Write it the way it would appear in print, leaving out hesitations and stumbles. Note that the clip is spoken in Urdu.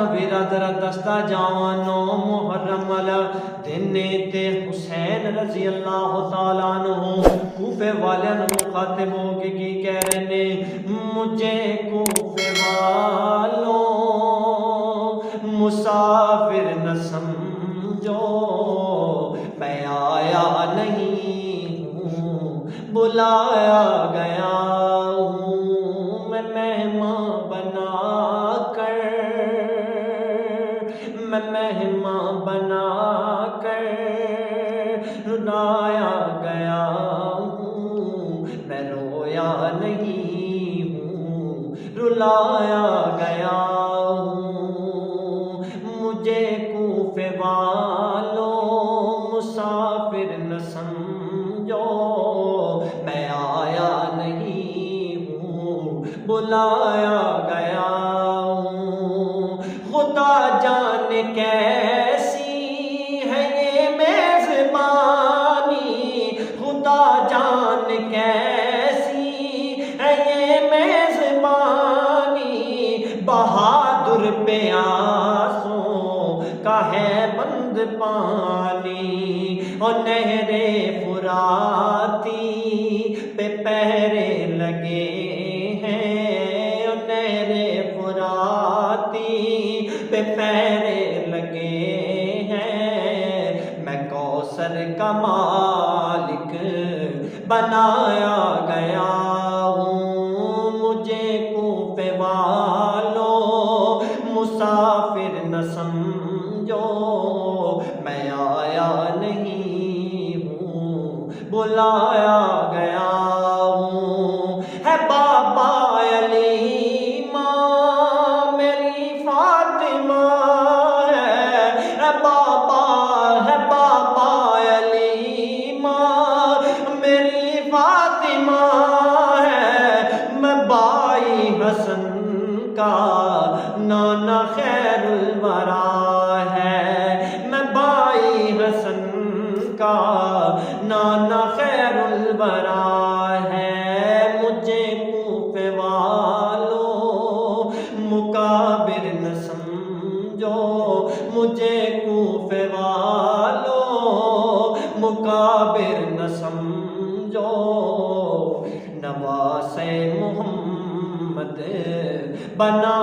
ویرا دستا جوانو محرم والا دن تے حسین رضی اللہ تعالیٰ عنہ کوفے والے مخاطب ہو کے کی کہہ رہے نے مجھے کوفے والوں مسافر نہ سمجھو میں آیا نہیں ہوں بلایا گیا ہوں میں مہمان بنا کر رلایا گیا ہوں میں رویا نہیں ہوں رلایا گیا ہوں مجھے کوفے والوں مسافر نہ سمجھو میں آیا نہیں ہوں بلایا گیا ہوں خدا جانے کیسی ہے یہ میزبانی خدا جانے کیسی ہے یہ میزبانی بہادر پہ آنسوں کا ہے بند پانی اور نہر فراتی پہ پہرے لگے ہیں اور نہر فراتی پہ پہرے لگے ہیں میں کوثر کا مالک بنایا گیا ہوں مجھے کوفے والوں مسافر نہ سمجھو میں آیا نہیں ہوں بلایا گیا ہوں ہے بابا علی ماں میری فاطمہ ہے بابا علی ماں میری فاطمہ ہے میں بائی حسن کا نانا خیر الورا ہے میں بائی حسن کا نانا خیر الورا ہے مجھے کوفے والوں مکابر نہ سمجھو مجھے کوفے والوں مکابر نہ سمجھو نواز محمد بنا